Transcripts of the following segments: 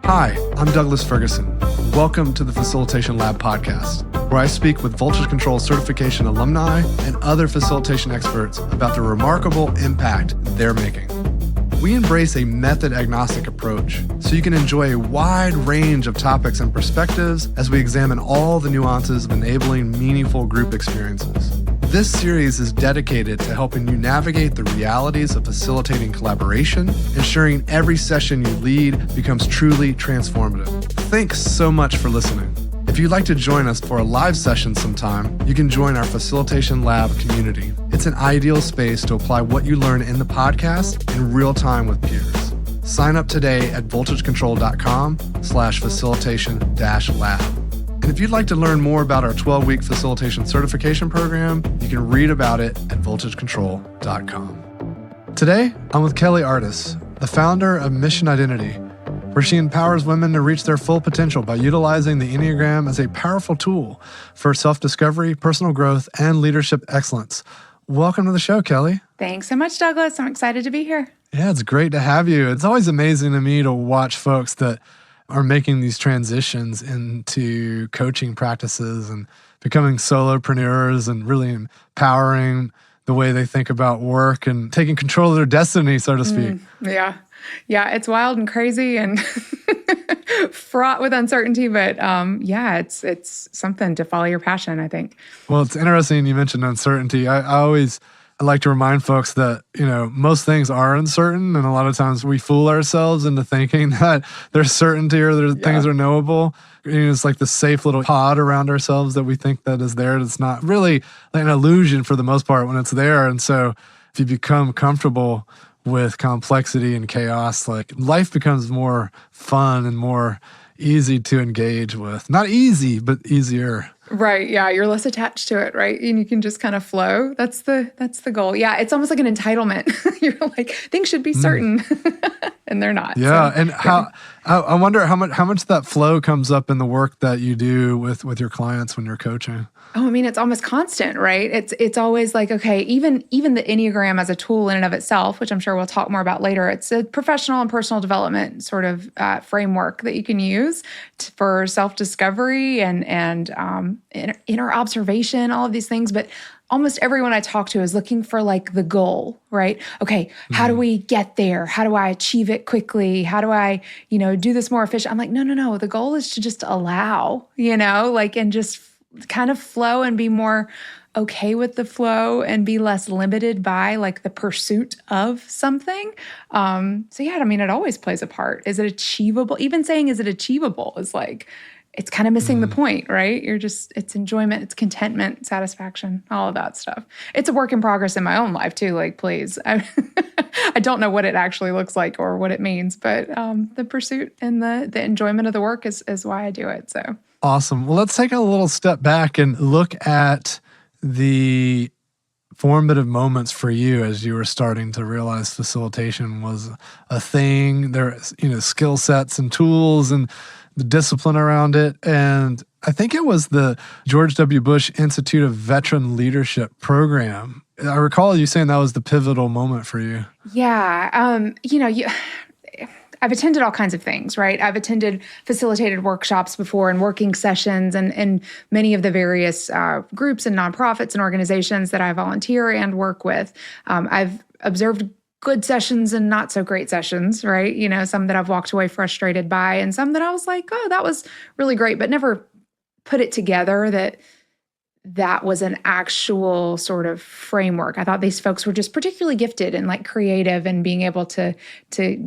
Hi, I'm Douglas Ferguson. Welcome to the Facilitation Lab podcast, where I speak with Voltage Control certification alumni and other facilitation experts about the remarkable impact they're making. We embrace a method-agnostic approach so you can enjoy a wide range of topics and perspectives as we examine all the nuances of enabling meaningful group experiences. This series is dedicated to helping you navigate the realities of facilitating collaboration, ensuring every session you lead becomes truly transformative. Thanks so much for listening. If you'd like to join us for a live session sometime, you can join our Facilitation Lab community. It's an ideal space to apply what you learn in the podcast in real time with peers. Sign up today at voltagecontrol.com/facilitation-lab. And if you'd like to learn more about our 12-week facilitation certification program, you can read about it at voltagecontrol.com. Today, I'm with Kelly Artis, the founder of Mission Identity, where she empowers women to reach their full potential by utilizing the Enneagram as a powerful tool for self-discovery, personal growth, and leadership excellence. Welcome to the show, Kelly. Thanks so much, Douglas. I'm excited to be here. Yeah, it's great to have you. It's always amazing to me to watch folks that are making these transitions into coaching practices and becoming solopreneurs and really empowering the way they think about work and taking control of their destiny, so to speak. Yeah, it's wild and crazy and fraught with uncertainty, but it's something to follow your passion, I think. Well, it's interesting you mentioned uncertainty. I like to remind folks that, most things are uncertain, and a lot of times we fool ourselves into thinking that there's certainty or things are knowable. It's like the safe little pod around ourselves that we think that is there. It's not really an illusion for the most part when it's there. And so if you become comfortable with complexity and chaos, like life becomes more fun and more easy to engage with. Not easy, but easier. Right. Yeah. You're less attached to it, right? And you can just kind of flow. That's the goal. Yeah. It's almost like an entitlement. You're like, things should be certain and they're not. Yeah. So, and I wonder how much that flow comes up in the work that you do with your clients when you're coaching. Oh, I mean, it's almost constant, right? It's always like, okay, even the Enneagram as a tool in and of itself, which I'm sure we'll talk more about later, it's a professional and personal development sort of framework that you can use for self-discovery and inner observation, all of these things. But almost everyone I talk to is looking for like the goal, right? Okay, how do we get there? How do I achieve it quickly? How do I, do this more efficient? I'm like, no. The goal is to just allow, and just kind of flow and be more okay with the flow and be less limited by like the pursuit of something. It always plays a part. Is it achievable? Even saying, is it achievable is like, it's kind of missing the point, right? It's enjoyment, it's contentment, satisfaction, all of that stuff. It's a work in progress in my own life too, like please. I don't know what it actually looks like or what it means, but the pursuit and the enjoyment of the work is why I do it, so. Awesome. Well, let's take a little step back and look at the formative moments for you as you were starting to realize facilitation was a thing. There, skill sets and tools and the discipline around it. And I think it was the George W. Bush Institute of Veteran Leadership program. I recall you saying that was the pivotal moment for you. Yeah. I've attended all kinds of things, right? I've attended facilitated workshops before and working sessions and many of the various groups and nonprofits and organizations that I volunteer and work with. I've observed good sessions and not so great sessions, right? Some that I've walked away frustrated by and some that I was like, oh, that was really great, but never put it together that was an actual sort of framework. I thought these folks were just particularly gifted and like creative and being able to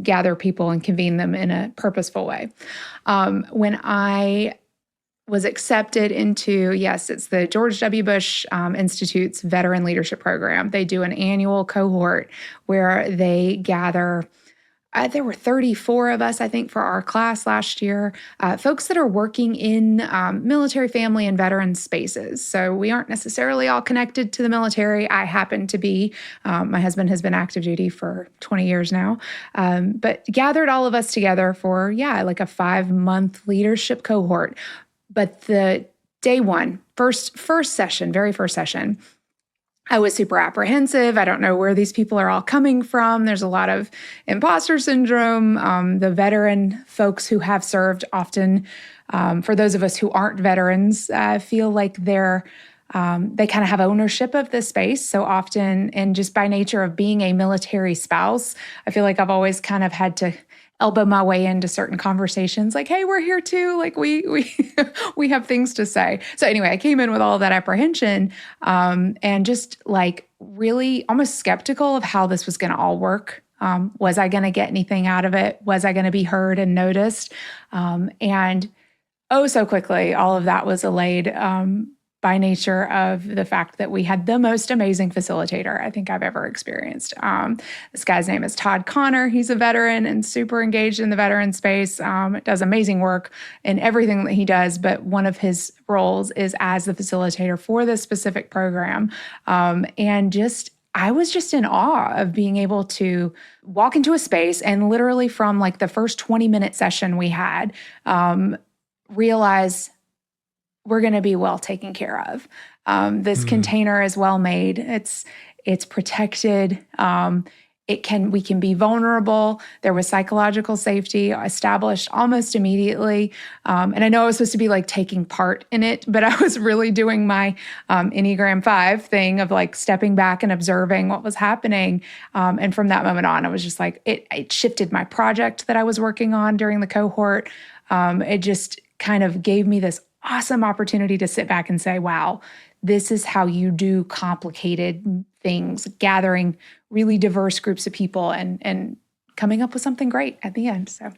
gather people and convene them in a purposeful way. When I was accepted into, it's the George W. Bush Institute's Veteran Leadership Program. They do an annual cohort where they gather there were 34 of us, I think, for our class last year, folks that are working in military, family, and veteran spaces. So we aren't necessarily all connected to the military. I happen to be. My husband has been active duty for 20 years now, but gathered all of us together for, like a 5-month leadership cohort. But the day one, very first session, I was super apprehensive. I don't know where these people are all coming from. There's a lot of imposter syndrome. The veteran folks who have served often, for those of us who aren't veterans, feel like they kind of have ownership of this space. So often, and just by nature of being a military spouse, I feel like I've always kind of had to elbow my way into certain conversations like, hey, we're here too. Like we we have things to say. So anyway, I came in with all of that apprehension and just like really almost skeptical of how this was going to all work. Was I going to get anything out of it? Was I going to be heard and noticed? And so quickly, all of that was allayed by nature of the fact that we had the most amazing facilitator I think I've ever experienced. This guy's name is Todd Connor. He's a veteran and super engaged in the veteran space, does amazing work in everything that he does, but one of his roles is as the facilitator for this specific program. I was just in awe of being able to walk into a space and literally from like the first 20-minute session we had, realize we're going to be well taken care of. This container is well made. It's protected. We can be vulnerable. There was psychological safety established almost immediately. And I know I was supposed to be like taking part in it, but I was really doing my Enneagram 5 thing of like stepping back and observing what was happening. And from that moment on, I was just like, it shifted my project that I was working on during the cohort. It just kind of gave me this awesome opportunity to sit back and say, wow, this is how you do complicated things, gathering really diverse groups of people and coming up with something great at the end. So,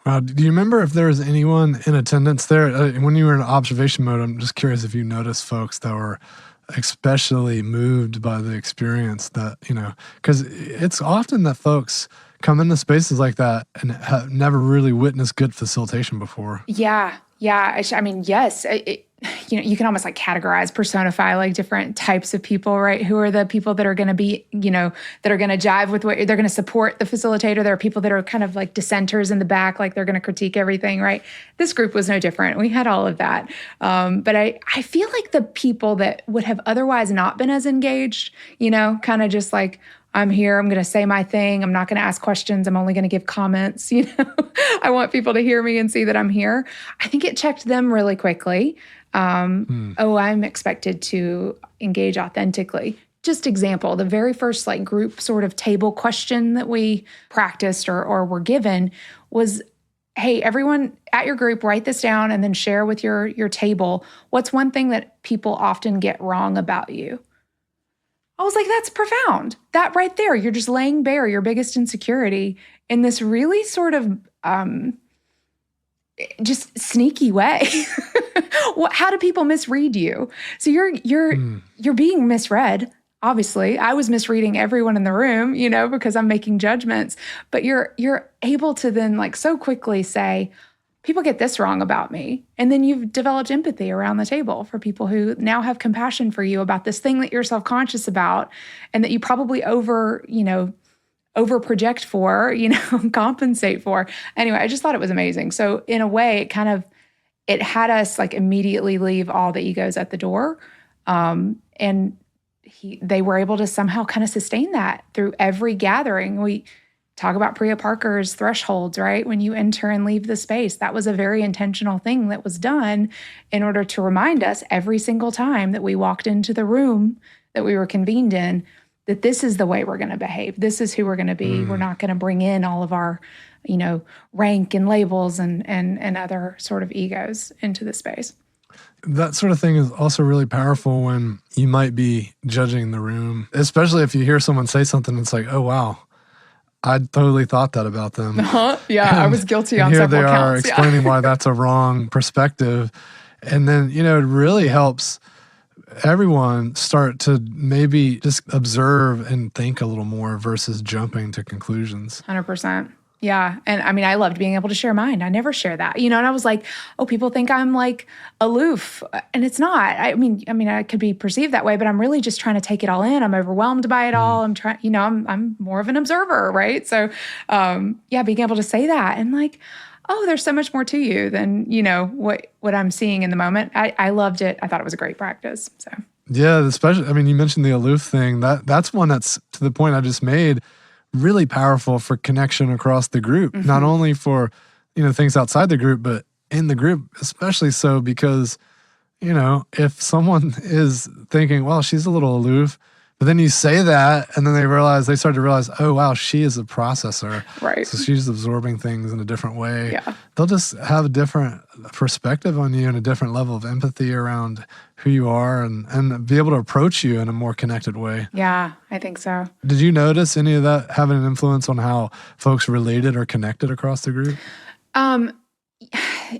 wow. Do you remember if there was anyone in attendance there? When you were in observation mode, I'm just curious if you noticed folks that were especially moved by the experience that, because it's often that folks come into spaces like that and have never really witnessed good facilitation before. Yeah. I mean, yes. You can almost like categorize, personify like different types of people, right? Who are the people that are going to be, that are going to jive with what they're going to support the facilitator. There are people that are kind of like dissenters in the back, like they're going to critique everything, right? This group was no different. We had all of that. But I feel like the people that would have otherwise not been as engaged, kind of just like, I'm here, I'm going to say my thing. I'm not going to ask questions. I'm only going to give comments. I want people to hear me and see that I'm here. I think it checked them really quickly. I'm expected to engage authentically. Just example, the very first like group sort of table question that we practiced or were given was, hey, everyone at your group, write this down and then share with your table. What's one thing that people often get wrong about you? I was like, that's profound. That right there, you're just laying bare your biggest insecurity in this really sort of just sneaky way. How do people misread you? So you're being misread. Obviously, I was misreading everyone in the room, because I'm making judgments. But you're able to then like so quickly say, people get this wrong about me. And then you've developed empathy around the table for people who now have compassion for you about this thing that you're self-conscious about and that you probably over project for, compensate for. Anyway, I just thought it was amazing. So in a way, it had us like immediately leave all the egos at the door. And they were able to somehow kind of sustain that through every gathering. We talk about Priya Parker's thresholds, right? When you enter and leave the space, that was a very intentional thing that was done in order to remind us every single time that we walked into the room that we were convened in, that this is the way we're going to behave. This is who we're going to be. We're not going to bring in all of our, rank and labels and other sort of egos into the space. That sort of thing is also really powerful when you might be judging the room, especially if you hear someone say something, it's like, oh, wow, I totally thought that about them. Yeah, I was guilty on several counts. Here they are explaining why that's a wrong perspective. And then, it really helps everyone start to maybe just observe and think a little more versus jumping to conclusions. 100%. Yeah. And I mean, I loved being able to share mine. I never share that, and I was like, oh, people think I'm like aloof, and it's not. I mean, I could be perceived that way, but I'm really just trying to take it all in. I'm overwhelmed by it all. I'm trying, I'm more of an observer. Right. So, being able to say that and like, oh, there's so much more to you than, what I'm seeing in the moment. I loved it. I thought it was a great practice. So. Yeah, especially, I mean, you mentioned the aloof thing. That's one that's, to the point I just made, really powerful for connection across the group, not only for, things outside the group, but in the group, especially so because, if someone is thinking, well, she's a little aloof, but then you say that and then they start to realize, oh, wow, she is a processor. Right. So she's absorbing things in a different way. Yeah. They'll just have a different perspective on you and a different level of empathy around who you are and be able to approach you in a more connected way. Yeah, I think so. Did you notice any of that having an influence on how folks related or connected across the group?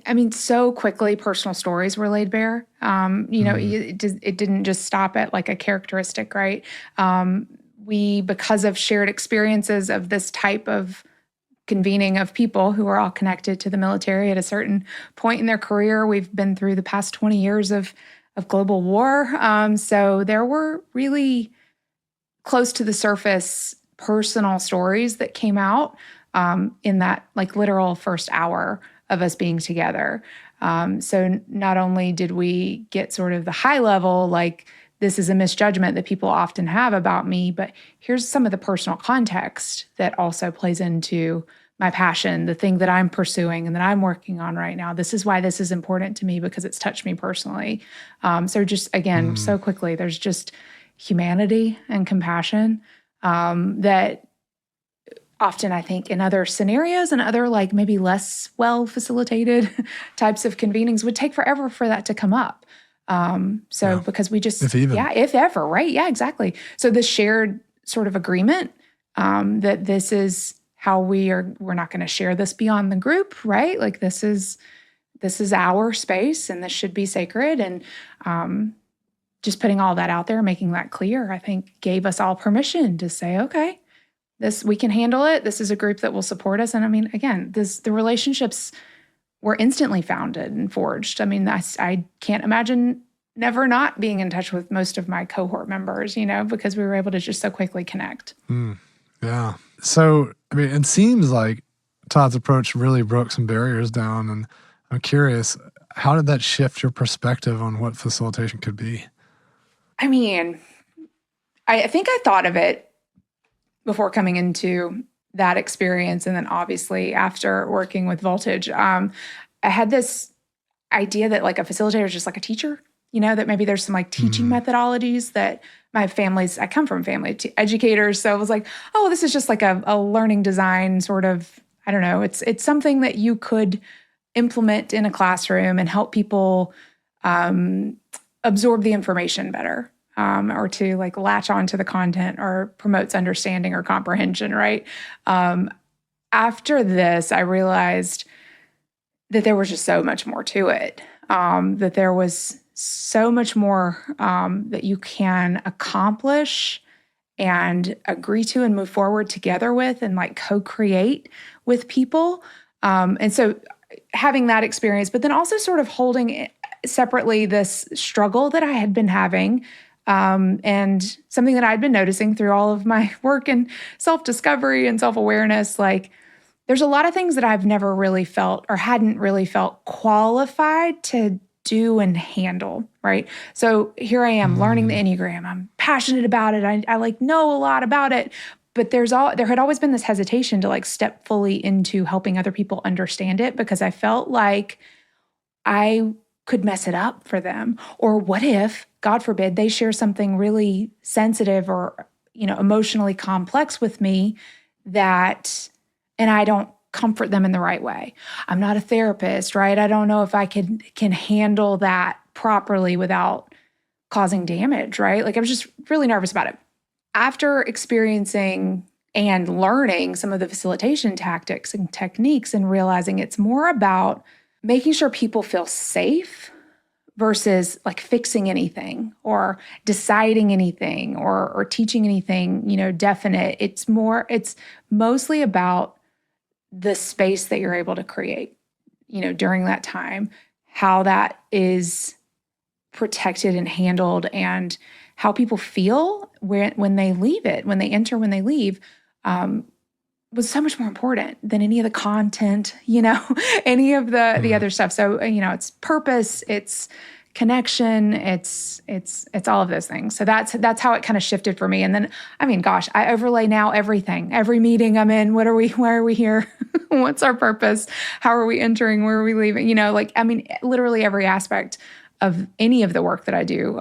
I mean, so quickly personal stories were laid bare. It didn't just stop at like a characteristic, right? Because of shared experiences of this type of convening of people who are all connected to the military at a certain point in their career, we've been through the past 20 years of global war. So there were really close to the surface personal stories that came out in that like literal first hour of us being together. So not only did we get sort of the high level, like this is a misjudgment that people often have about me, but here's some of the personal context that also plays into my passion, the thing that I'm pursuing and that I'm working on right now. This is why this is important to me because it's touched me personally. So just, again, so quickly, there's just humanity and compassion that often I think in other scenarios and other like maybe less well-facilitated types of convenings would take forever for that to come up. Because we just, if ever, right? Yeah, exactly. So the shared sort of agreement that this is how we're not going to share this beyond the group, right? Like this is our space and this should be sacred. And just putting all that out there, making that clear, I think gave us all permission to say, okay, we can handle it. This is a group that will support us. And I mean, again, the relationships were instantly founded and forged. I mean, I can't imagine never not being in touch with most of my cohort members, because we were able to just so quickly connect. Yeah. So, I mean, it seems like Todd's approach really broke some barriers down. And I'm curious, how did that shift your perspective on what facilitation could be? I mean, I think I thought of it before coming into that experience. And then obviously after working with Voltage, I had this idea that like a facilitator is just like a teacher, that maybe there's some like teaching methodologies that I come from family educators. So it was like, oh, this is just like a learning design sort of, I don't know. It's something that you could implement in a classroom and help people absorb the information better. Or to like latch onto the content or promotes understanding or comprehension, right? After this, I realized that there was just so much more to it, that there was so much more that you can accomplish and agree to and move forward together with and like co-create with people. And so having that experience, but then also sort of holding separately this struggle that I had been having and something that I'd been noticing through all of my work and self-discovery and self-awareness, like there's a lot of things that I've never really felt or hadn't really felt qualified to do and handle, right? So here I am learning the Enneagram. I'm passionate about it. I like know a lot about it, but there had always been this hesitation to like step fully into helping other people understand it because I felt like I could mess it up for them. Or what if, God forbid, they share something really sensitive or, emotionally complex with me and I don't comfort them in the right way. I'm not a therapist, right? I don't know if I can handle that properly without causing damage, right? Like I was just really nervous about it. After experiencing and learning some of the facilitation tactics and techniques and realizing it's more about making sure people feel safe versus like fixing anything or deciding anything or teaching anything, definite. It's mostly about the space that you're able to create, during that time, how that is protected and handled and how people feel when they leave it, when they enter, when they leave, was so much more important than any of the content, any of the other stuff. So, it's purpose, it's connection. It's all of those things. So that's how it kind of shifted for me. And then, I mean, gosh, I overlay now everything, every meeting I'm in. Why are we here? What's our purpose? How are we entering? Where are we leaving? Literally every aspect of any of the work that I do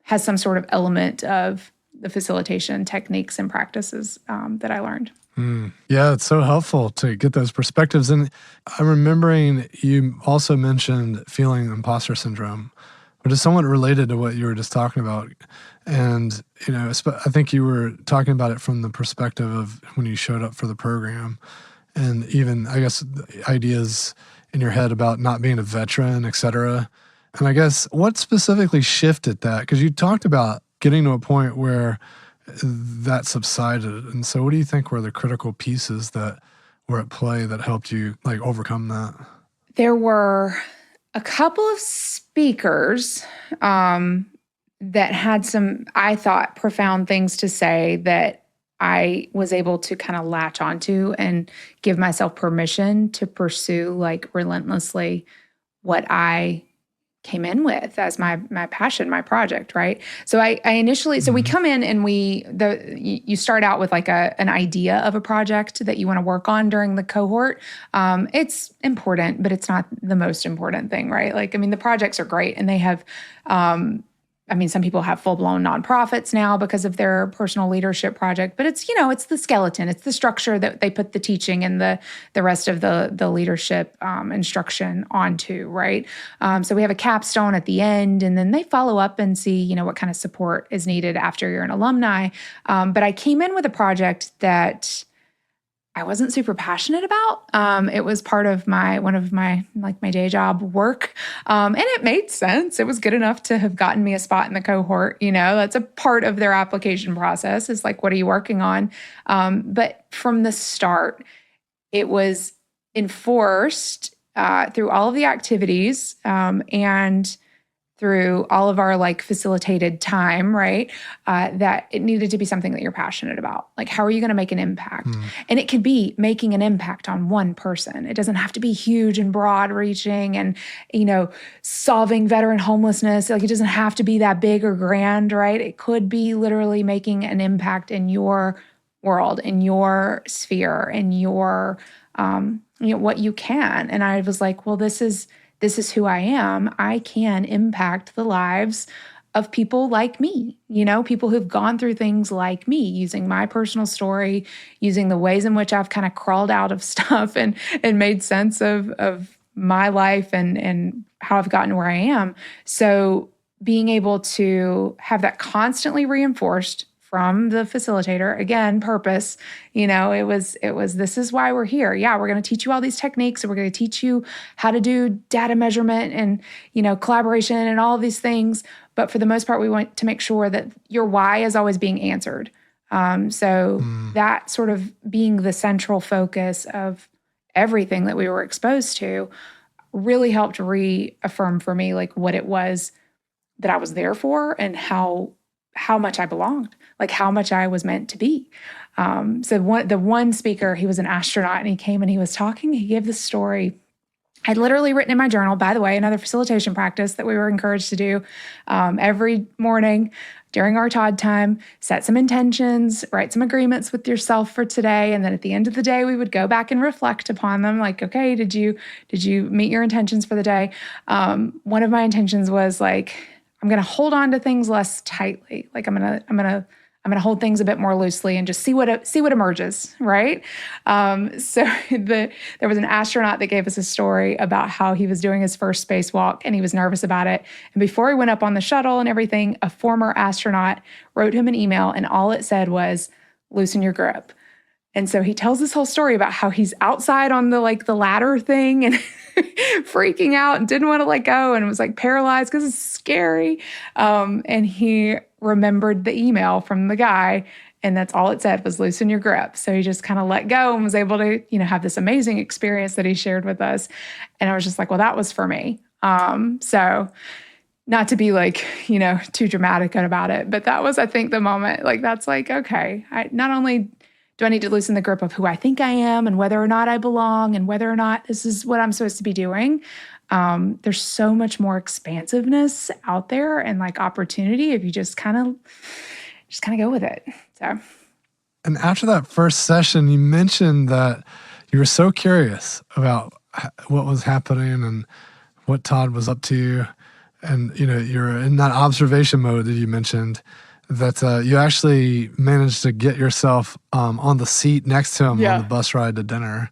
has some sort of element of the facilitation techniques and practices that I learned. Yeah, it's so helpful to get those perspectives. And I'm remembering you also mentioned feeling imposter syndrome, which is somewhat related to what you were just talking about. And, I think you were talking about it from the perspective of when you showed up for the program, and even, I guess, ideas in your head about not being a veteran, et cetera. And I guess what specifically shifted that? Because you talked about getting to a point where that subsided. And so what do you think were the critical pieces that were at play that helped you overcome that? There were a couple of speakers that had some, I thought, profound things to say that I was able to kind of latch onto and give myself permission to pursue relentlessly what I came in with as my passion, my project, right? So I initially, so we come in and you start out with an idea of a project that you want to work on during the cohort. It's important, but it's not the most important thing, right? The projects are great, and they have, some people have full-blown nonprofits now because of their personal leadership project, but it's the skeleton, it's the structure that they put the teaching and the rest of the leadership instruction onto, right? So we have a capstone at the end, and then they follow up and see, what kind of support is needed after you're an alumni. But I came in with a project that I wasn't super passionate about. It was part of one of my day job work. And it made sense. It was good enough to have gotten me a spot in the cohort. That's a part of their application process, is what are you working on? But from the start, it was enforced through all of the activities and through all of our facilitated time, right? That it needed to be something that you're passionate about. How are you going to make an impact? And it could be making an impact on one person. It doesn't have to be huge and broad reaching and, solving veteran homelessness. It doesn't have to be that big or grand, right? It could be literally making an impact in your world, in your sphere, in your, what you can. And I was like, well, this is who I am. I can impact the lives of people like me, people who've gone through things like me, using my personal story, using the ways in which I've kind of crawled out of stuff and made sense of my life and how I've gotten where I am. So being able to have that constantly reinforced from the facilitator, again, purpose, it was, this is why we're here. Yeah, we're going to teach you all these techniques, and we're going to teach you how to do data measurement and, collaboration and all of these things. But for the most part, we want to make sure that your why is always being answered. That sort of being the central focus of everything that we were exposed to really helped reaffirm for me what it was that I was there for, and how much I belonged, how much I was meant to be. So the one speaker, he was an astronaut, and he came and he was talking. He gave this story. I'd literally written in my journal, by the way, another facilitation practice that we were encouraged to do every morning during our Todd time, set some intentions, write some agreements with yourself for today. And then at the end of the day, we would go back and reflect upon them. Okay, did you meet your intentions for the day? One of my intentions was I'm going to hold on to things less tightly. I'm going to hold things a bit more loosely and just see what emerges, right? So there was an astronaut that gave us a story about how he was doing his first spacewalk, and he was nervous about it. And before he went up on the shuttle and everything, a former astronaut wrote him an email, and all it said was, "Loosen your grip." And so he tells this whole story about how he's outside on the ladder thing and freaking out and didn't want to let go and was paralyzed because it's scary. And he remembered the email from the guy, and that's all it said was "loosen your grip." So he just kind of let go and was able to, have this amazing experience that he shared with us. And I was just well, that was for me. So not to be too dramatic about it, but that was, I think, the moment. That's okay, not only do I need to loosen the grip of who I think I am and whether or not I belong and whether or not this is what I'm supposed to be doing, There's so much more expansiveness out there and like opportunity if you just kind of go with it. So. And after that first session, you mentioned that you were so curious about what was happening and what Todd was up to. And, you're in that observation mode that you mentioned, that you actually managed to get yourself on the seat next to him on the bus ride to dinner.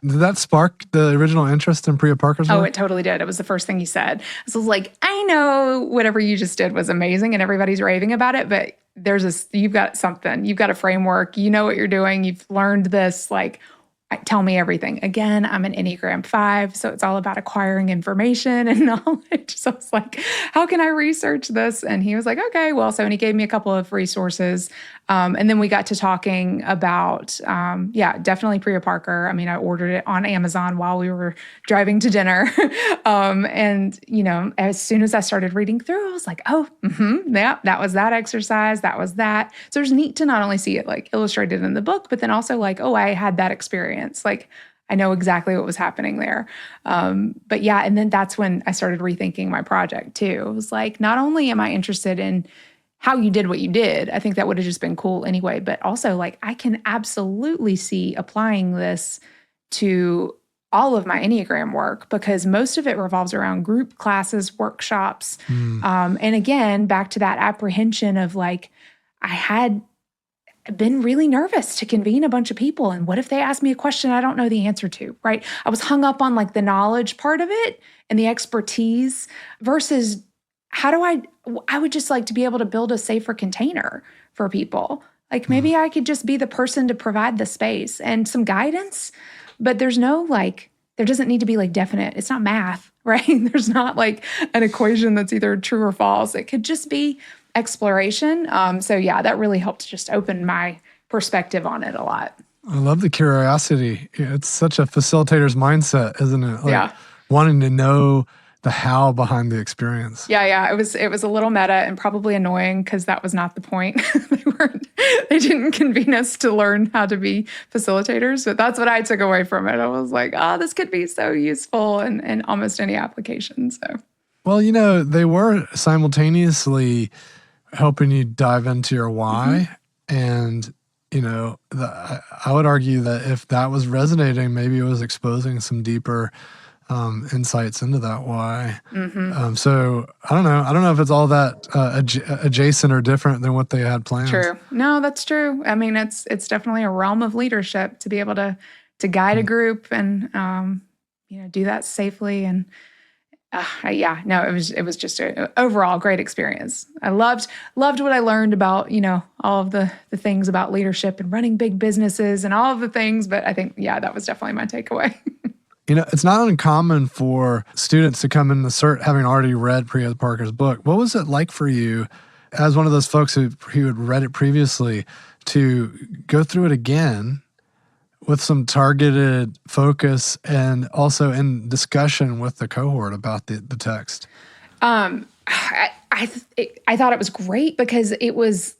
Did that spark the original interest in Priya Parker's work? Oh, it totally did. It was the first thing he said. So I was like, I know whatever you just did was amazing and everybody's raving about it, but you've got something. You've got a framework. You know what you're doing. You've learned this. Like, tell me everything. Again, I'm an Enneagram 5, so it's all about acquiring information and knowledge. So I was like, how can I research this? And he was like, okay, well, so, and he gave me a couple of resources. And then we got to talking about, definitely Priya Parker. I mean, I ordered it on Amazon while we were driving to dinner. And, as soon as I started reading through, I was like, that was that exercise. That was that. So it's neat to not only see it like illustrated in the book, but then also like, oh, I had that experience. Like, I know exactly what was happening there. But yeah, and then that's when I started rethinking my project too. It was like, not only am I interested in how you did what you did, I think that would have just been cool anyway, but also like, I can absolutely see applying this to all of my Enneagram work because most of it revolves around group classes, workshops. And again, back to that apprehension of like, I had been really nervous to convene a bunch of people. And what if they ask me a question I don't know the answer to, right? I was hung up on like the knowledge part of it and the expertise versus I would just like to be able to build a safer container for people. Like maybe I could just be the person to provide the space and some guidance, but there's no like, there doesn't need to be like definite. It's not math, right? There's not like an equation that's either true or false. It could just be exploration. So yeah, that really helped just open my perspective on it a lot. I love the curiosity. It's such a facilitator's mindset, isn't it? Like wanting to know the how behind the experience. Yeah. It was a little meta and probably annoying because that was not the point. They didn't convene us to learn how to be facilitators, but that's what I took away from it. I was like, this could be so useful in almost any application. So, well, they were simultaneously helping you dive into your why. And, I would argue that if that was resonating, maybe it was exposing some deeper insights into that why. So I don't know if it's all that adjacent or different than what they had planned. True. No, that's true. I mean, it's definitely a realm of leadership to be able to guide a group and, do that safely. And it was just an overall great experience. I loved what I learned about, all of the things about leadership and running big businesses and all of the things. But I think, that was definitely my takeaway. It's not uncommon for students to come in the cert having already read Priya Parker's book. What was it like for you as one of those folks who had read it previously to go through it again with some targeted focus and also in discussion with the cohort about the text? I thought it was great because it was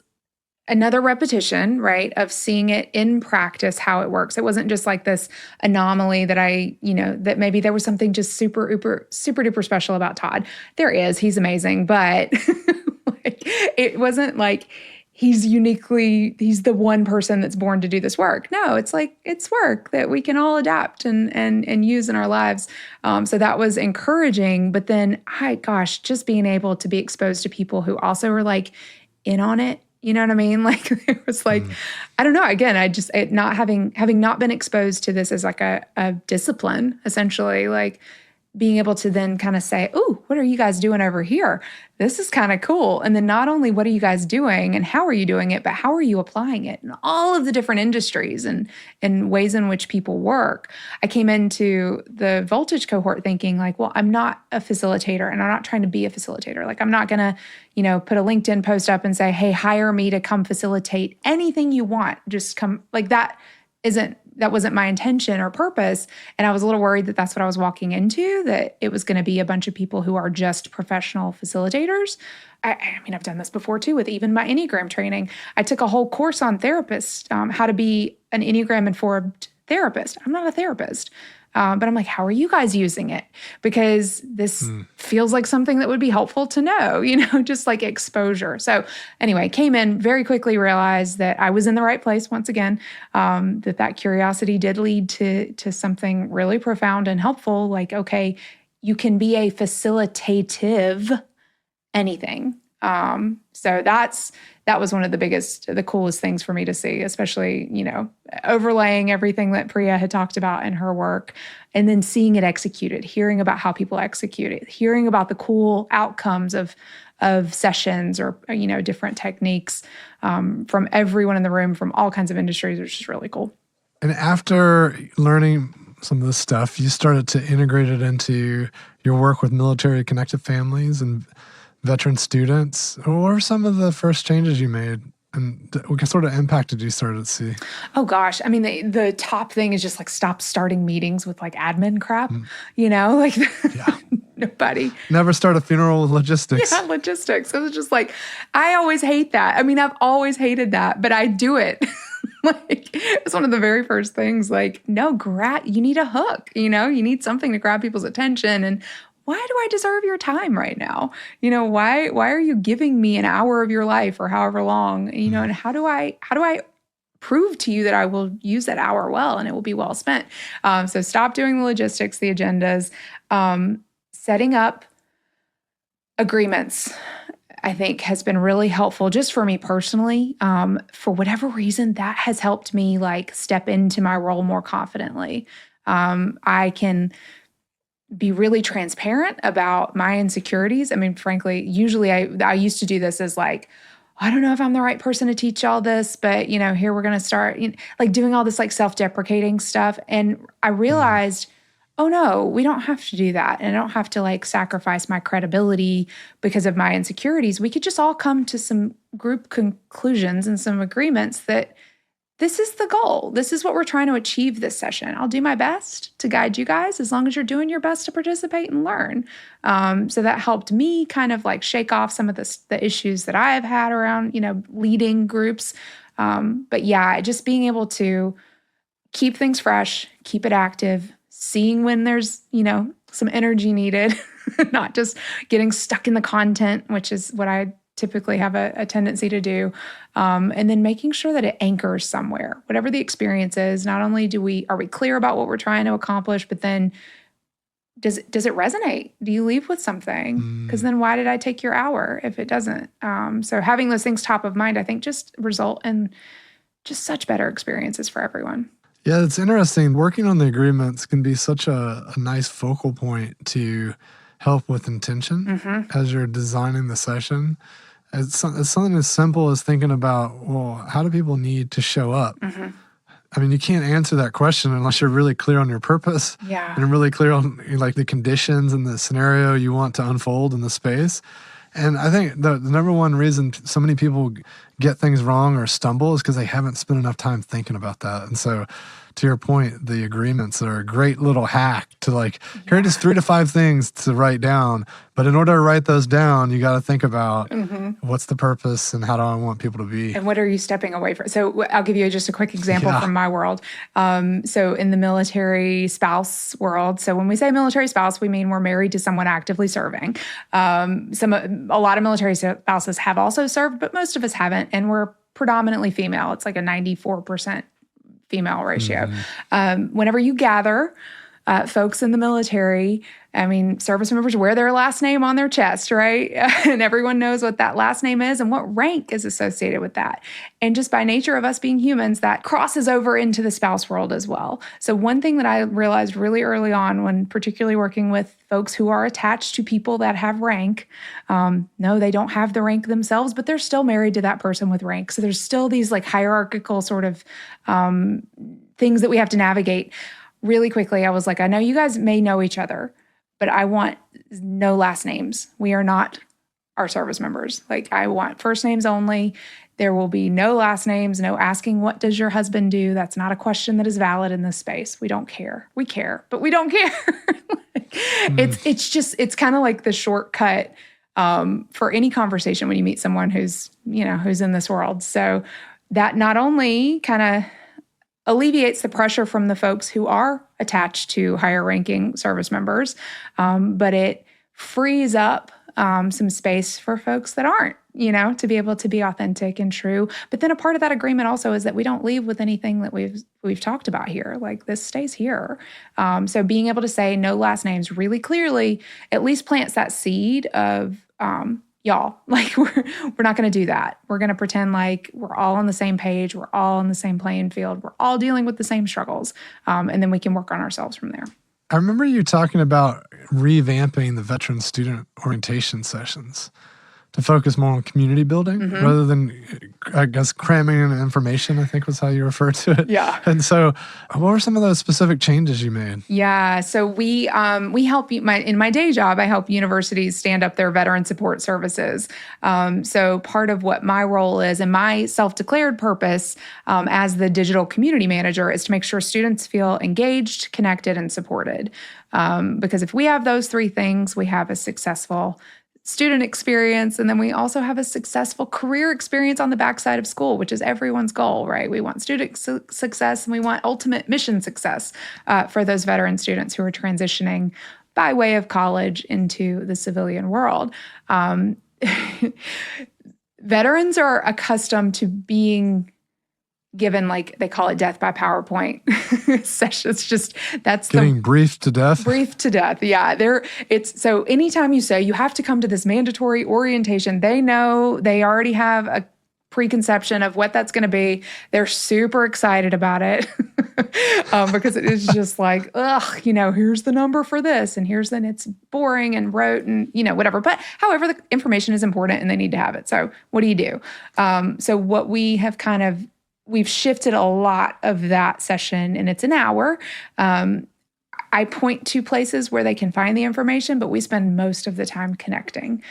another repetition, right, of seeing it in practice, how it works. It wasn't just like this anomaly that that maybe there was something just super duper special about Todd. There is, he's amazing, but it wasn't like he's the one person that's born to do this work. No, it's like, it's work that we can all adapt and use in our lives. So that was encouraging, but then, just being able to be exposed to people who also were like in on it. You know what I mean? Like it was like, I don't know. Again, having not been exposed to this as like a discipline, essentially, like being able to then kind of say, "Ooh, what are you guys doing over here? This is kind of cool." And then not only what are you guys doing and how are you doing it, but how are you applying it in all of the different industries and ways in which people work. I came into the Voltage cohort thinking like, well, I'm not a facilitator and I'm not trying to be a facilitator. Like I'm not going to, put a LinkedIn post up and say, "Hey, hire me to come facilitate anything you want. Just come." Like that wasn't my intention or purpose. And I was a little worried that that's what I was walking into, that it was going to be a bunch of people who are just professional facilitators. I mean, I've done this before too with even my Enneagram training. I took a whole course on therapists, how to be an Enneagram-informed therapist. I'm not a therapist. But I'm like, how are you guys using it? Because this feels like something that would be helpful to know, just like exposure. So anyway, came in very quickly, realized that I was in the right place once again, that curiosity did lead to something really profound and helpful. Like, okay, you can be a facilitative anything. So that was one of the coolest things for me to see, especially, overlaying everything that Priya had talked about in her work and then seeing it executed, hearing about how people execute it, hearing about the cool outcomes of sessions or, different techniques from everyone in the room from all kinds of industries, which is really cool. And after learning some of this stuff, you started to integrate it into your work with military connected families and veteran students. What were some of the first changes you made, and what sort of impact did you start to see? Oh gosh, I mean, the top thing is just like stop starting meetings with like admin crap. Nobody. Never start a funeral with logistics. Yeah, logistics. It was just like, I always hate that. I mean, I've always hated that, but I do it. It's one of the very first things. Like, no, you need a hook. You need something to grab people's attention. And why do I deserve your time right now? Why are you giving me an hour of your life or however long? And how do I prove to you that I will use that hour well and it will be well spent? So stop doing the logistics, the agendas, setting up agreements. I think has been really helpful just for me personally. For whatever reason, that has helped me like step into my role more confidently. I can be really transparent about my insecurities. I mean, frankly, usually I used to do this as like, I don't know if I'm the right person to teach all this, but here we're going to start like doing all this like self-deprecating stuff. And I realized, oh no, we don't have to do that. And I don't have to like sacrifice my credibility because of my insecurities. We could just all come to some group conclusions and some agreements that this is the goal. This is what we're trying to achieve this session. I'll do my best to guide you guys as long as you're doing your best to participate and learn. So that helped me kind of like shake off some of the issues that I've had around, leading groups. But yeah, just being able to keep things fresh, keep it active, seeing when there's, some energy needed, not just getting stuck in the content, which is what I typically have a tendency to do. And then making sure that it anchors somewhere, whatever the experience is. Not only are we clear about what we're trying to accomplish, but then does it resonate? Do you leave with something? Because then why did I take your hour if it doesn't? So having those things top of mind, I think just result in just such better experiences for everyone. Yeah, it's interesting. Working on the agreements can be such a nice focal point to help with intention as you're designing the session. It's something as simple as thinking about, well, how do people need to show up? I mean, you can't answer that question unless you're really clear on your purpose and really clear on like the conditions and the scenario you want to unfold in the space. And I think the number one reason so many people get things wrong or stumble is because they haven't spent enough time thinking about that. And so to your point, the agreements are a great little hack to like, here are just 3 to 5 things to write down. But in order to write those down, you got to think about what's the purpose and how do I want people to be? And what are you stepping away from? So I'll give you just a quick example from my world. So in the military spouse world, so when we say military spouse, we mean we're married to someone actively serving. A lot of military spouses have also served, but most of us haven't. And we're predominantly female. It's like a 94% female ratio. Whenever you gather folks in the military, I mean, service members wear their last name on their chest, right? And everyone knows what that last name is and what rank is associated with that. And just by nature of us being humans, that crosses over into the spouse world as well. So one thing that I realized really early on when particularly working with folks who are attached to people that have rank, no, they don't have the rank themselves, but they're still married to that person with rank. So there's still these like hierarchical sort of things that we have to navigate. Really quickly, I was like, I know you guys may know each other, but I want no last names. We are not our service members. Like, I want first names only. There will be no last names, no asking, what does your husband do? That's not a question that is valid in this space. We don't care. We care, but we don't care. It's kind of like the shortcut for any conversation when you meet someone who's in this world. So that not only kind of alleviates the pressure from the folks who are attached to higher ranking service members, but it frees up some space for folks that aren't, to be able to be authentic and true. But then a part of that agreement also is that we don't leave with anything that we've talked about here. Like, this stays here. So being able to say no last names really clearly at least plants that seed of, y'all, like, we're not going to do that. We're going to pretend like we're all on the same page. We're all on the same playing field. We're all dealing with the same struggles. And then we can work on ourselves from there. I remember you talking about revamping the veteran student orientation sessions to focus more on community building rather than, I guess, cramming in information, I think was how you referred to it. Yeah. And so what were some of those specific changes you made? Yeah. So we help in my day job, I help universities stand up their veteran support services. So part of what my role is and my self-declared purpose as the digital community manager is to make sure students feel engaged, connected, and supported. Because if we have those three things, we have a successful student experience, and then we also have a successful career experience on the backside of school, which is everyone's goal, right? We want student success, and we want ultimate mission success for those veteran students who are transitioning by way of college into the civilian world. Veterans are accustomed to being given, like, they call it death by PowerPoint sessions. That's getting briefed to death. Briefed to death. Yeah. So anytime you say you have to come to this mandatory orientation, they know, they already have a preconception of what that's going to be. They're super excited about it because it is just like, here's the number for this, and it's boring and rote and, whatever. But however, the information is important and they need to have it. So what do you do? So what we have we've shifted a lot of that session, and it's an hour. I point to places where they can find the information, but we spend most of the time connecting.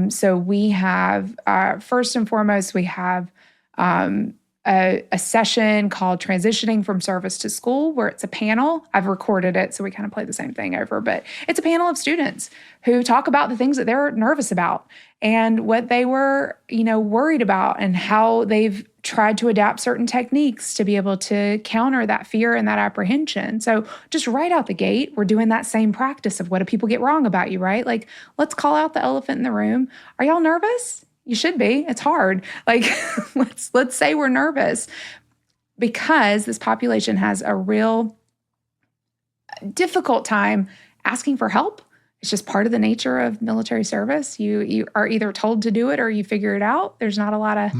So we have, first and foremost, we have a session called Transitioning from Service to School, where it's a panel. I've recorded it, so we kind of play the same thing over, but it's a panel of students who talk about the things that they're nervous about and what they were, worried about, and how they've tried to adapt certain techniques to be able to counter that fear and that apprehension. So just right out the gate, we're doing that same practice of what do people get wrong about you, right? Like, let's call out the elephant in the room. Are y'all nervous? You should be. It's hard. Like, let's say we're nervous, because this population has a real difficult time asking for help. It's just part of the nature of military service. You are either told to do it or you figure it out. There's not a lot of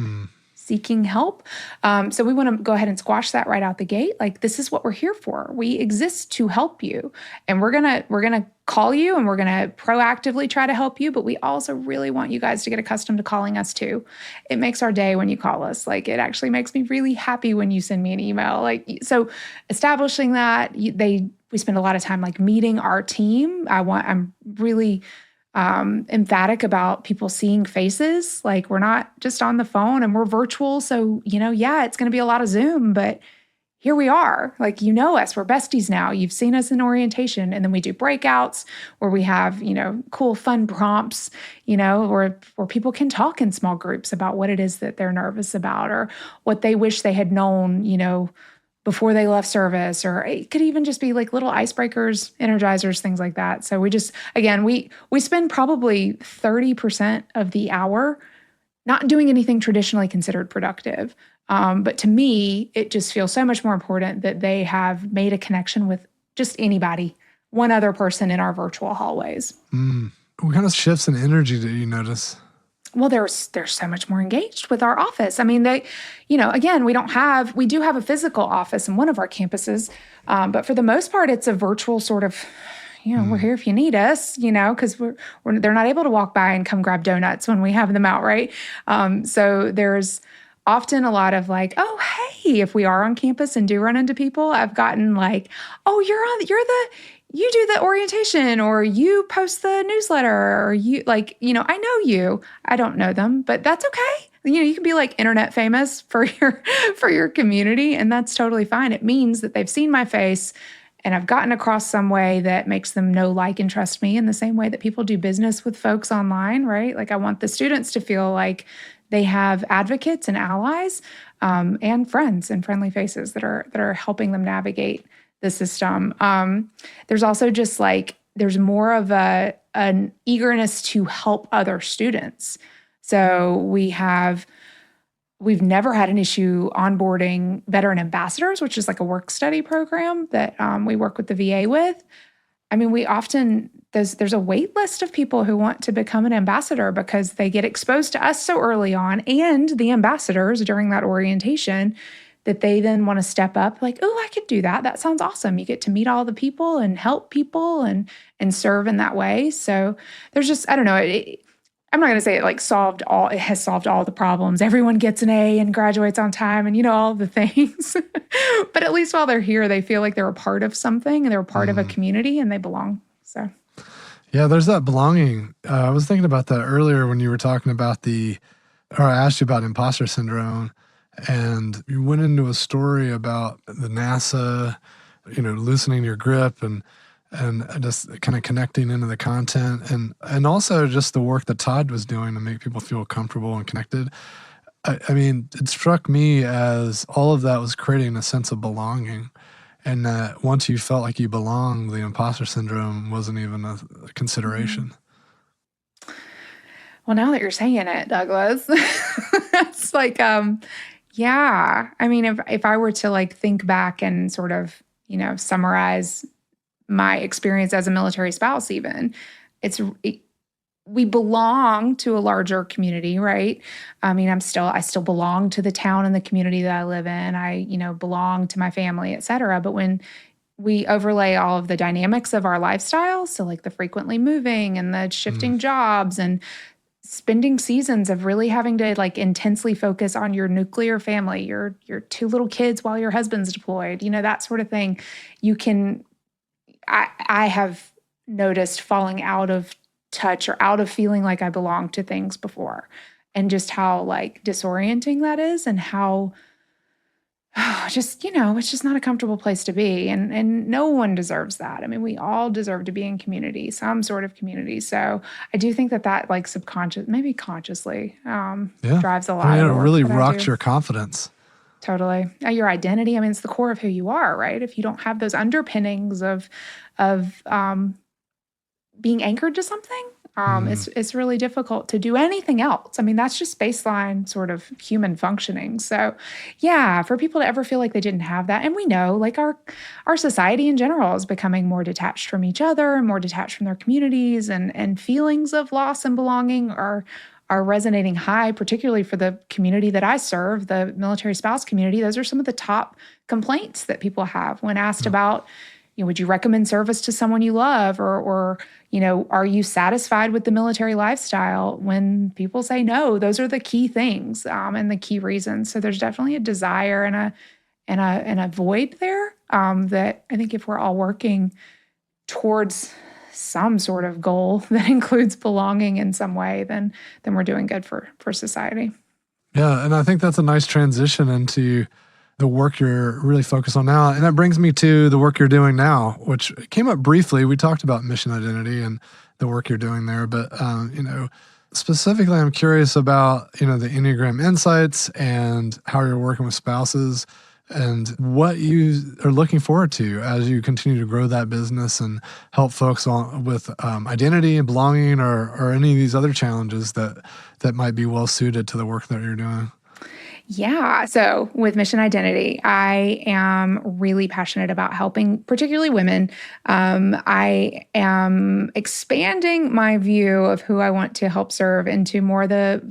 seeking help. So we want to go ahead and squash that right out the gate. Like, this is what we're here for. We exist to help you. And we're gonna call you, and we're gonna proactively try to help you, but we also really want you guys to get accustomed to calling us too. It makes our day when you call us. Like, it actually makes me really happy when you send me an email. Like, so establishing that, we spend a lot of time like meeting our team. I'm really emphatic about people seeing faces. Like, we're not just on the phone, and we're virtual. So, it's going to be a lot of Zoom, but here we are. Like, us, we're besties now. You've seen us in orientation. And then we do breakouts where we have, cool, fun prompts, where people can talk in small groups about what it is that they're nervous about, or what they wish they had known, before they left service, or it could even just be like little icebreakers, energizers, things like that. So we just, again, we spend probably 30% of the hour not doing anything traditionally considered productive. But to me, it just feels so much more important that they have made a connection with just anybody, one other person in our virtual hallways. What kind of shifts in energy do you notice? Well, they're so much more engaged with our office. I mean, again, we do have a physical office in one of our campuses, but for the most part, it's a virtual sort of, we're here if you need us, because they're not able to walk by and come grab donuts when we have them out, right? So there's often a lot of like, oh, hey, if we are on campus and do run into people, I've gotten like, oh, you do the orientation, or you post the newsletter, or I know you. I don't know them, but that's okay. You can be like internet famous for your community, and that's totally fine. It means that they've seen my face and I've gotten across some way that makes them know, like, and trust me in the same way that people do business with folks online, right? Like, I want the students to feel like they have advocates and allies and friends and friendly faces that are helping them navigate the system. There's also just like, there's more of an eagerness to help other students. So we've never had an issue onboarding veteran ambassadors, which is like a work study program that we work with the VA with. I mean, we often, there's a wait list of people who want to become an ambassador because they get exposed to us so early on, and the ambassadors during that orientation, that they then want to step up like, oh, I could do that. That sounds awesome. You get to meet all the people and help people and serve in that way. So there's just, I don't know, I'm not going to say it has solved all the problems. Everyone gets an A and graduates on time and, all the things. But at least while they're here, they feel like they're a part of something and they're a part of a community and they belong. So, yeah, there's that belonging. I was thinking about that earlier when you were talking about I asked you about imposter syndrome, and you went into a story about the NASA, loosening your grip and just kind of connecting into the content and also just the work that Todd was doing to make people feel comfortable and connected. I mean, it struck me as all of that was creating a sense of belonging, and that once you felt like you belonged, the imposter syndrome wasn't even a consideration. Well, now that you're saying it, Douglas, it's like, yeah. I mean, if I were to like think back and sort of, summarize my experience as a military spouse, even, we belong to a larger community, right? I mean, I still belong to the town and the community that I live in. I, belong to my family, et cetera. But when we overlay all of the dynamics of our lifestyle, so like the frequently moving and the shifting jobs and spending seasons of really having to like intensely focus on your nuclear family, your two little kids while your husband's deployed, that sort of thing, I have noticed falling out of touch or out of feeling like I belong to things before, and just how like disorienting that is, and how it's just not a comfortable place to be. And no one deserves that. I mean, we all deserve to be in community, some sort of community. So I do think that like subconscious, maybe consciously, drives a lot. I mean, it really rocks your confidence. Totally. Your identity. I mean, it's the core of who you are, right? If you don't have those underpinnings of being anchored to something, it's really difficult to do anything else. I mean, that's just baseline sort of human functioning. So yeah, for people to ever feel like they didn't have that, and we know like our society in general is becoming more detached from each other and more detached from their communities, and feelings of loss and belonging are resonating high, particularly for the community that I serve, the military spouse community. Those are some of the top complaints that people have when asked about, would you recommend service to someone you love, or are you satisfied with the military lifestyle? When people say no, those are the key things and the key reasons. So there's definitely a desire and a void there that I think if we're all working towards some sort of goal that includes belonging in some way, then we're doing good for society. Yeah, and I think that's a nice transition into the work you're really focused on now. And that brings me to the work you're doing now, which came up briefly. We talked about mission identity and the work you're doing there, but specifically I'm curious about, the Enneagram insights and how you're working with spouses and what you are looking forward to as you continue to grow that business and help folks with identity and belonging, or any of these other challenges that might be well suited to the work that you're doing. Yeah. So with mission identity, I am really passionate about helping, particularly women. I am expanding my view of who I want to help serve into more the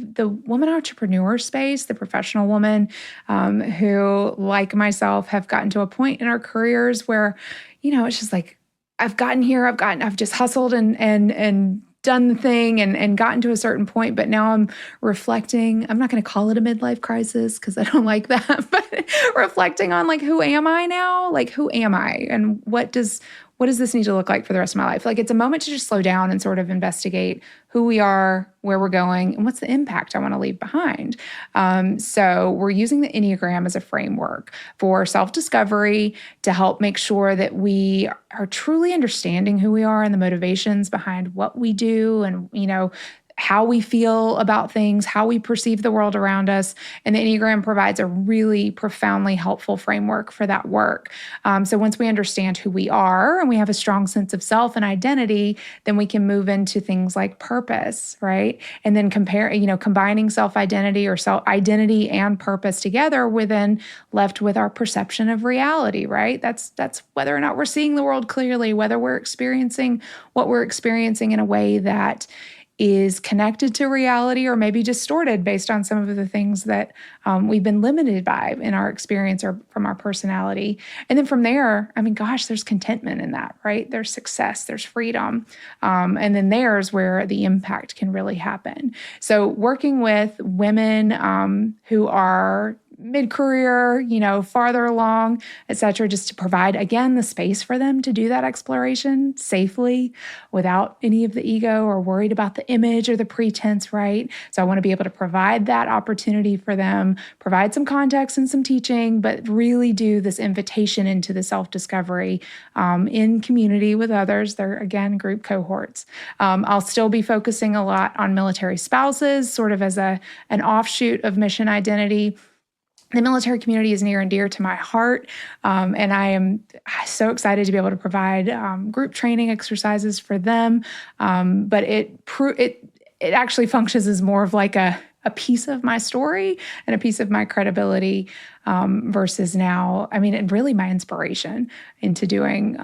woman entrepreneur space, the professional woman who, like myself, have gotten to a point in our careers where, it's just like, I've gotten here, I've just hustled and done the thing and gotten to a certain point, but now I'm reflecting. I'm not going to call it a midlife crisis because I don't like that, but reflecting on like, who am I now? Like, who am I? And what does this need to look like for the rest of my life? Like, it's a moment to just slow down and sort of investigate who we are, where we're going, and what's the impact I want to leave behind. So we're using the Enneagram as a framework for self-discovery to help make sure that we are truly understanding who we are and the motivations behind what we do, and, how we feel about things, how we perceive the world around us. And the Enneagram provides a really profoundly helpful framework for that work. So once we understand who we are and we have a strong sense of self and identity, then we can move into things like purpose, right? And then combining self-identity or self-identity and purpose together, we're then left with our perception of reality, right? That's whether or not we're seeing the world clearly, whether we're experiencing what we're experiencing in a way that is connected to reality or maybe distorted based on some of the things that we've been limited by in our experience or from our personality. And then from there, there's contentment in that, right? There's success, there's freedom. And then there's where the impact can really happen. So working with women who are mid-career, farther along, et cetera, just to provide, again, the space for them to do that exploration safely without any of the ego or worried about the image or the pretense, right? So I want to be able to provide that opportunity for them, provide some context and some teaching, but really do this invitation into the self-discovery in community with others. They're, again, group cohorts. I'll still be focusing a lot on military spouses, sort of as an offshoot of mission identity. The military community is near and dear to my heart, and I am so excited to be able to provide group training exercises for them. But it actually functions as more of like a piece of my story and a piece of my credibility versus now, and really my inspiration into doing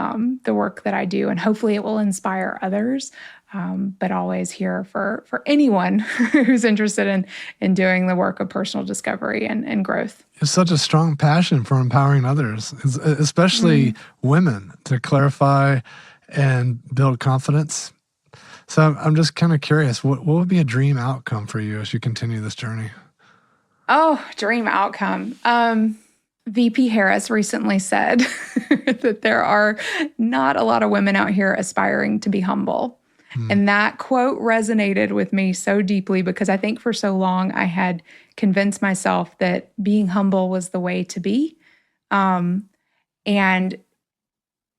the work that I do. And hopefully it will inspire others. But always here for anyone who's interested in doing the work of personal discovery and growth. It's such a strong passion for empowering others, especially women, to clarify and build confidence. So I'm just kind of curious, what would be a dream outcome for you as you continue this journey? Oh, dream outcome. VP Harris recently said that there are not a lot of women out here aspiring to be humble. And that quote resonated with me so deeply because I think for so long I had convinced myself that being humble was the way to be, and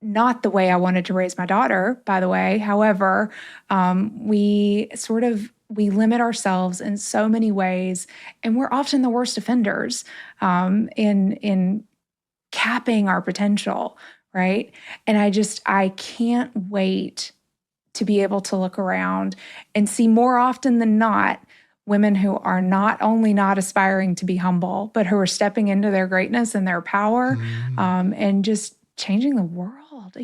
not the way I wanted to raise my daughter, by the way. However, we limit ourselves in so many ways, and we're often the worst offenders in capping our potential, right? And I can't wait to be able to look around and see more often than not women who are not only not aspiring to be humble, but who are stepping into their greatness and their power and just changing the world,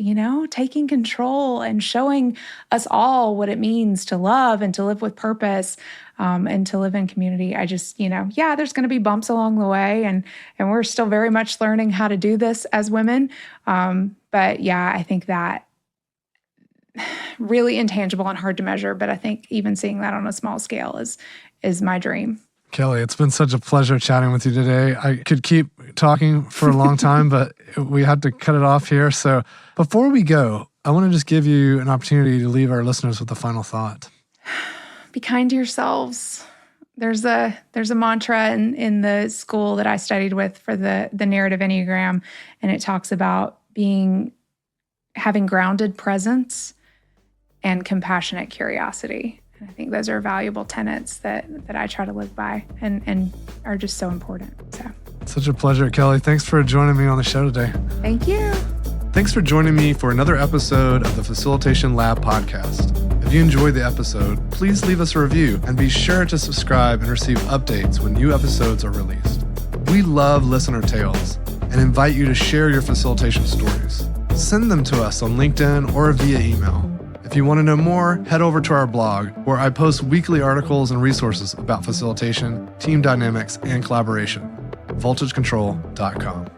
taking control and showing us all what it means to love and to live with purpose and to live in community. I just, there's going to be bumps along the way and we're still very much learning how to do this as women. But yeah, I think that really intangible and hard to measure, but I think even seeing that on a small scale is my dream. Kelly, it's been such a pleasure chatting with you today. I could keep talking for a long time, but we had to cut it off here. So before we go, I want to just give you an opportunity to leave our listeners with a final thought. Be kind to yourselves. There's a mantra in the school that I studied with for the narrative Enneagram, and it talks about having grounded presence and compassionate curiosity. And I think those are valuable tenets that I try to live by and are just so important. So, such a pleasure, Kelly. Thanks for joining me on the show today. Thank you. Thanks for joining me for another episode of the Facilitation Lab podcast. If you enjoyed the episode, please leave us a review and be sure to subscribe and receive updates when new episodes are released. We love listener tales and invite you to share your facilitation stories. Send them to us on LinkedIn or via email. If you want to know more, head over to our blog, where I post weekly articles and resources about facilitation, team dynamics, and collaboration. voltagecontrol.com.